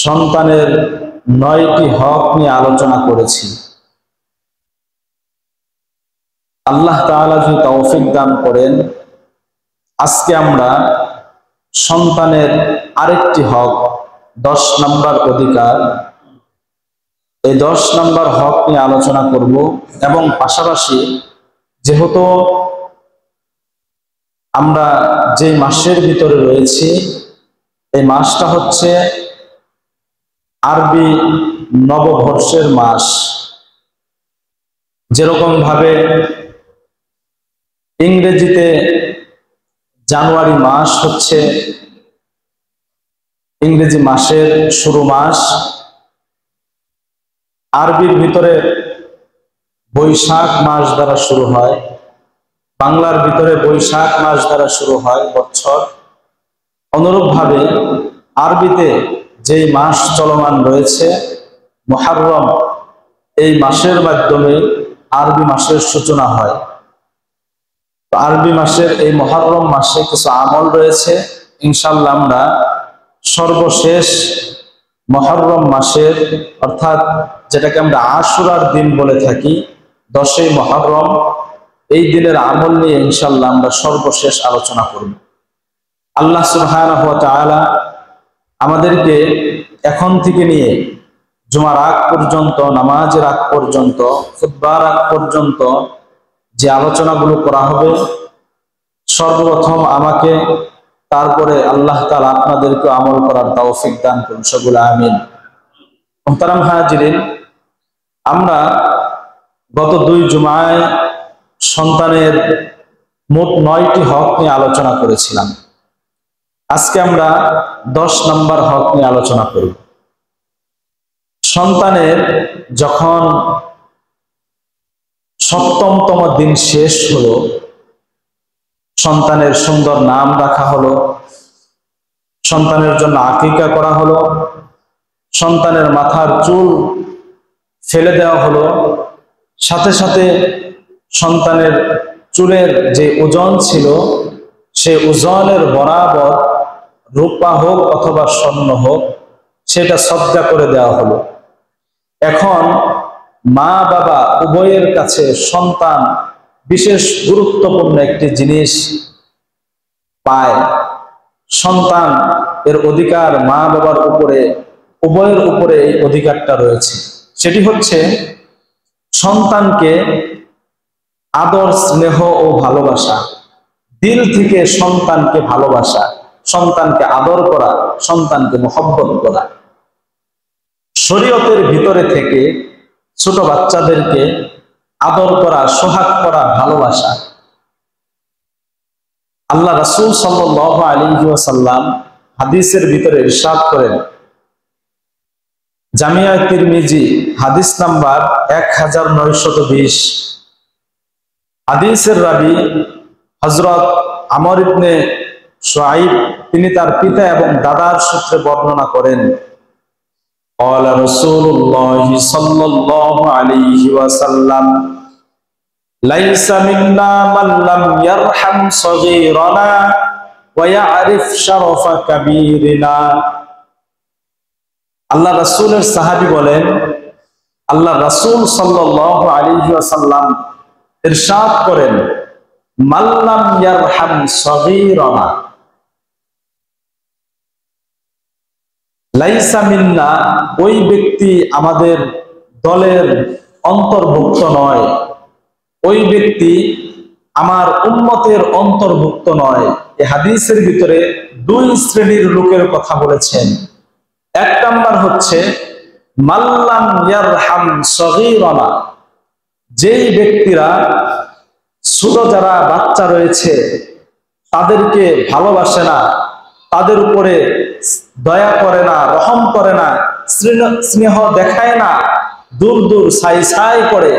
সন্তানের 9টি হক নিয়ে আলোচনা করেছি। আল্লাহ তাআলা যদি তৌফিক দান করেন, আজকে আমরা সন্তানের আরেকটি হক, 10 নম্বর অধিকার, এই 10 নম্বর হক নিয়ে আলোচনা করব। এবং পাশাপাশি যেহেতু আমরা যে মাসের ভিতরে রয়েছি, এই মাসটা হচ্ছে আরবি নববর্ষের মাস। যেরকম ভাবে ইংরেজিতে জানুয়ারি মাস হচ্ছে ইংরেজি মাসের শুরু মাস, আরবির ভিতরে বৈশাখ মাস দ্বারা শুরু হয়, বাংলার ভিতরে বৈশাখ মাস দ্বারা শুরু হয় বছর। অনুরূপভাবে আরবিতে যেই মাস চলমান রয়েছে মুহররম, এই মাসের মাধ্যমে আরবি মাসের সূচনা হয়। আরবি মাসের এই মুহররম মাসে কিছু আমল রয়েছে। ইনশাআল্লাহ আমরা সর্বশেষ মুহররম মাসের, অর্থাৎ যেটাকে আমরা আশুরার দিন বলে থাকি, 10ই মুহররম, এই দিনের আমল নিয়ে ইনশাআল্লাহ আমরা সর্বশেষ আলোচনা করব। আল্লাহ সুবহানাহু ওয়া তাআলা আমাদেরকে এখন থেকে নিয়ে জুমার আগ পর্যন্ত, নামাজের আগ পর্যন্ত, খুতবার আগ পর্যন্ত যে আলোচনাগুলো করা হবে, সর্বপ্রথম আমাকে, তারপরে আল্লাহ তাআলা আপনাদেরকে আমল করার তৌফিক দান করুন, সকলে আমিন। মুহতারাম হাজিরিন, আমরা গত 2 জুমায় সন্তানের মোট 9টি হক নিয়ে আলোচনা করেছিলাম। আজকে আমরা 10 নম্বর হক নিয়ে আলোচনা করব। সন্তানের যখন 7তম দিন শেষ হলো, সন্তানের সুন্দর নাম রাখা হলো, সন্তানের জন্য আকিকা করা হলো, সন্তানের মাথার চুল ফেলে দেওয়া হলো, সাথে সাথে সন্তানের চুলের যে ওজন ছিল সে ওজনের বরাবর রূপা হোক অথবা স্বর্ণ হোক সেটা সদকা করে দেওয়া হলো। এখন মা বাবা উভয়ের কাছে সন্তান বিশেষ গুরুত্বপূর্ণ একটি জিনিস পায়। সন্তান এর অধিকার মা বাবার উপরে, উভয়ের উপরে এই অধিকারটা রয়েছে। সেটি হচ্ছে সন্তানকে আদর, স্নেহ ও ভালোবাসা, দিল থেকে সন্তানকে ভালোবাসা, সন্তানকে আদর করা, সন্তানকে মহব্বত করা। শরীয়তের ভিতরে থেকে ছোট বাচ্চাদেরকে আদর করা, সোহাগ করা, ভালোবাসা। আল্লাহ রাসূল সাল্লাল্লাহু আলাইহি ওয়াসাল্লাম হাদিসের ভিতরে ইরশাদ করেন, জামিয়া তিরমিজি হাদিস নাম্বার 1920, হাদিসের রাবি হযরত আমর ইবনে শুআইব, তিনি তার পিতা এবং দাদার সূত্রে বর্ণনা করেন, قال رسول الله صلى الله عليه وسلم ليس منا من لم يرحم صغيرنا ويعرف شرف كبيرنا। আল্লাহ রাসূলের সাহাবী বলেন, আল্লাহ রাসূল সাল্লাল্লাহু আলাইহি ওয়াসাল্লাম ইরশাদ করেন, মান লাম ইয়ারহাম সগীরানা, লাইসা মিন্না, ওই ব্যক্তি আমাদের দলের অন্তর্ভুক্ত নয়, ওই ব্যক্তি আমার উম্মতের অন্তর্ভুক্ত নয়। এই হাদিসের ভিতরে 2 শ্রেণীর লোকের কথা বলেছেন। 1 নাম্বার হচ্ছে মাল্লাম ইয়ারহাম সগীরানা, যেই ব্যক্তিরা ছোট যারা বাচ্চা রয়েছে তাদেরকে ভালোবাসে না, তাদের উপরে দয়া করে না, রহম করে না, স্নেহ দেখায় না, দূর দূর সাই সাই করে,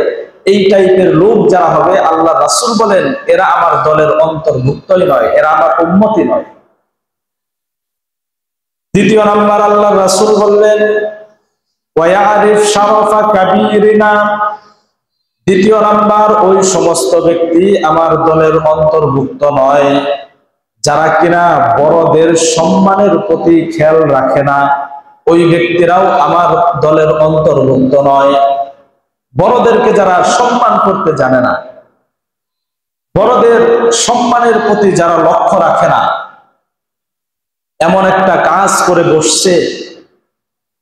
এই টাইপের লোক যারা হবে, আল্লাহ রাসূল বলেন এরা আমার দলের অন্তর্ভুক্তই নয়, এরা আমার উম্মতই নয়। 2 নাম্বার আল্লাহ রাসূল বললেন ওয়ায়ারিফ শারাফা কাবীরিনা, 2 নাম্বার ওই সমস্ত ব্যক্তি আমার দলের অন্তর্ভুক্ত নয় যারা কিনা বড়দের সম্মানের প্রতি খেয়াল রাখে না, ওই ব্যক্তিরাও আমার দলের অন্তর্ভুক্ত নয়। বড়দেরকে যারা সম্মান করতে জানে না, বড়দের সম্মানের প্রতি যারা লক্ষ্য রাখে না, এমন একটা কাজ করে বসছে,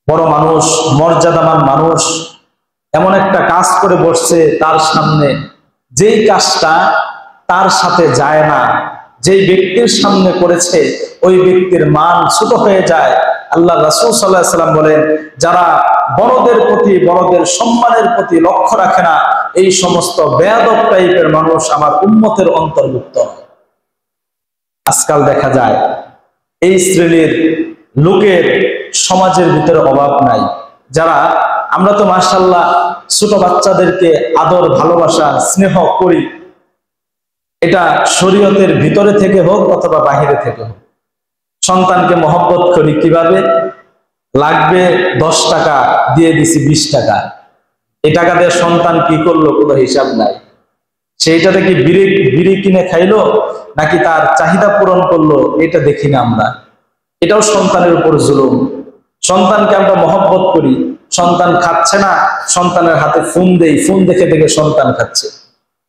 বড় মানুষ, মর্যাদাবান মানুষ এমন একটা কাজ করে বসছে, তার সামনে যেই কাজটা তার সাথে যায় না, যেই ব্যক্তির সামনে করেছে ওই ব্যক্তির মান ছোট হয়ে যায়। আল্লাহ রাসূল সাল্লাল্লাহু আলাইহি ওয়াসাল্লাম বলেন, যারা বড়দের প্রতি, বড়দের সম্মানের প্রতি লক্ষ্য রাখে না, এই সমস্ত বেয়াদব টাইপের মানুষ আমার উম্মতের অন্তর্ভুক্ত। আজকাল দেখা যায় এই শ্রেণীর লোকের সমাজের ভিতরে অভাব নাই। যারা, আমরা তো মাশাআল্লাহ ছোট বাচ্চাদেরকে আদর, ভালোবাসা, স্নেহ করি, এটা শরীয়তের ভিতরে থেকে হোক অথবা বাহিরে থেকে হোক। সন্তানকে মহব্বত করি কিভাবে? লাগবে 10 টাকা, দিয়ে দিছি 20 টাকা। এই টাকা দিয়ে সন্তান কি করলো কোনো হিসাব নাই। সেইটাতে কি বিড়ি কিনে খাইলো নাকি তার চাহিদা পূরণ করলো, এটা দেখি না আমরা। এটাও সন্তানের উপর জুলুম। সন্তানকে আমরা মহব্বত করি, সন্তান খাচ্ছে না, সন্তানের হাতে ফোন দেই, ফোন দেখে দেখে সন্তান খাচ্ছে,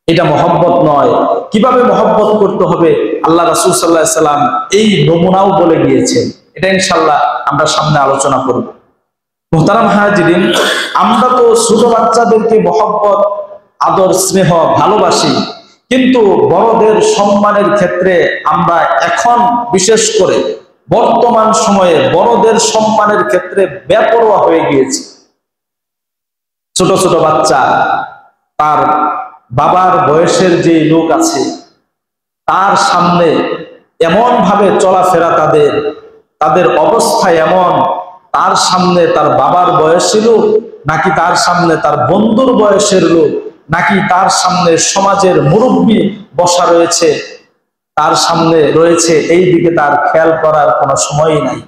এটা মহব্বত নয়। কিভাবে মহব্বত করতে হবে আল্লাহ রাসূল সাল্লাল্লাহু আলাইহি সাল্লাম এই নমুনাও বলে গিয়েছেন। এটা ইনশাআল্লাহ আমরা সামনে আলোচনা করব। মুহতারাম হাজিরিন, আমরা তো ছোট বাচ্চাদেরকে মহব্বত, আদর, স্নেহ, ভালোবাসি, কিন্তু বড়দের সম্মানের ক্ষেত্রে আমরা এখন বিশেষ করে বর্তমান সময়ে বড়দের সম্মানের ক্ষেত্রে বেপরোয়া হয়ে গিয়েছি। ছোট ছোট বাচ্চা, তার বাবার বয়সের যে লোক আছে তার সামনে এমন ভাবে চলাফেরা, তাদের অবস্থা এমন, তার সামনে তার বাবার বয়সী লোক নাকি তার সামনে তার বন্ধুর বয়সের লোক নাকি তার সামনে সমাজের মুরব্বী বসা রয়েছে, তার সামনে রয়েছে, এই দিকে তার খেয়াল করার কোনো সময়ই নাই।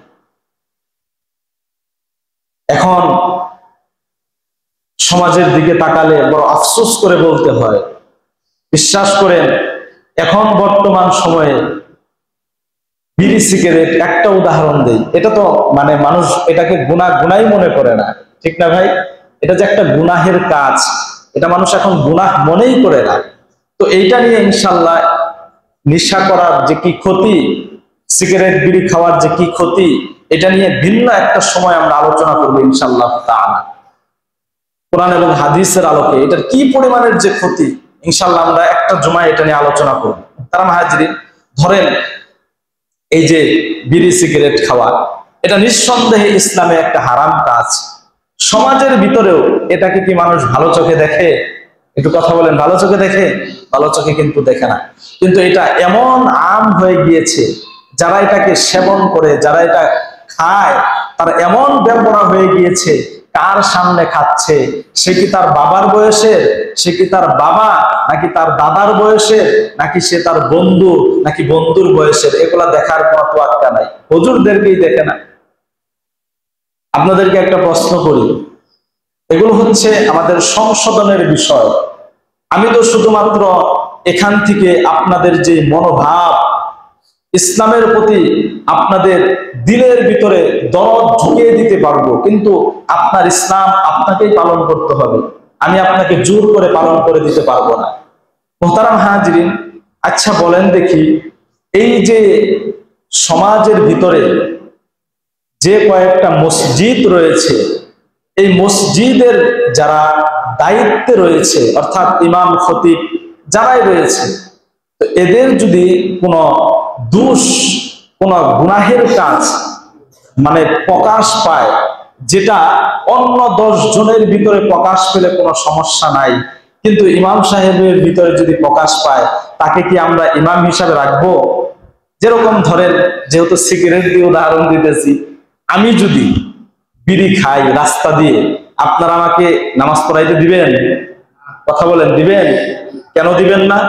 এখন সমাজের দিকে তাকালে বড় আফসোস করে বলতে হয়, বিশ্বাস করেন এখন বর্তমান সময়ে বিড়ি সিগারেট, একটা উদাহরণ দেই, এটা তো মানে মানুষ এটাকে গুনাই মনে করে না, ঠিক না ভাই? এটা যে একটা গুনাহের কাজ, এটা মানুষ এখন গুনাহ মনেই করে না। তো এইটা নিয়ে ইনশাল্লাহ নেশা করার যে কি ক্ষতি, সিগারেট বিড়ি খাওয়ার যে কি ক্ষতি, এটা নিয়ে ভিন্ন একটা সময় আমরা আলোচনা করবো ইনশাআল্লাহ তাআলা। কোরআন এবং হাদিসের আলোকে এটার কি পরিমাণের যে ক্ষতি, ইনশাআল্লাহ আমরা একটা জুমায় এটা নিয়ে আলোচনা করব। তারা হাজিরিন, ধরেন এই যে বিড়ি সিগারেট খাওয়া, এটা নিঃসন্দেহে ইসলামে একটা হারাম কাজ। সমাজের ভিতরেও এটাকে কি মানুষ ভালো চোখে দেখে? একটু কথা বলেন, ভালো চোখে দেখে? ভালো চোখে কিন্তু দেখে না। কিন্তু এটা এমন আম হয়ে গিয়েছে, যারা এটাকে সেবন করে, যারা এটা খায়, তারা এমন বেপরোয়া হয়ে গিয়েছে, কার সামনে খাচ্ছে, সে কি তার বাবার বয়সের, সে কি তার বাবা নাকি তার দাদার বয়সের, নাকি সে তার বন্ধু নাকি বন্ধুর বয়সের, এগুলা দেখার কোনো তোয়াক্কা নাই। হুজুরদেরকেই দেখে না। আপনাদেরকে একটা প্রশ্ন করি, এগুলো হচ্ছে আমাদের সংশোধনের বিষয়। আমি তো শুধুমাত্র এখান থেকে আপনাদের যে মনোভাব, ইসলামের প্রতি আপনাদের দিলের ভিতরে দরদ ঢুকিয়ে দিতে পারবো, কিন্তু আপনার ইসলাম আপনাকেই পালন করতে হবে, আমি আপনাকে জোর করে পালন করে দিতে পারবো না। মুহতারাম হাজিরিন, আচ্ছা বলেন দেখি, এই যে সমাজের ভিতরে যে কয়েকটা মসজিদ রয়েছে, এই মসজিদের যারা দায়িত্বে রয়েছে, অর্থাৎ ইমাম, খতিব যারাই রয়েছে, তো এদের যদি কোনো দোষ, কোনো গুনাহের কাজ মানে প্রকাশ পায়, যেটা অন্য 10 জনের ভিতরে প্রকাশ পেলে কোনো সমস্যা নাই, কিন্তু ইমাম সাহেবের ভিতরে যদি প্রকাশ পায়, তাকে কি আমরা ইমাম হিসাবে রাখবো? যেরকম ধরেন, যেহেতু সিগারেট দিয়ে উদাহরণ দিতেছি, আমি যদি বিড়ি খাই রাস্তা দিয়ে, আপনারা আমাকে নামাজ পড়াইতে দিবেন? কথা বলেন, দিবেন? কেন দিবেন না?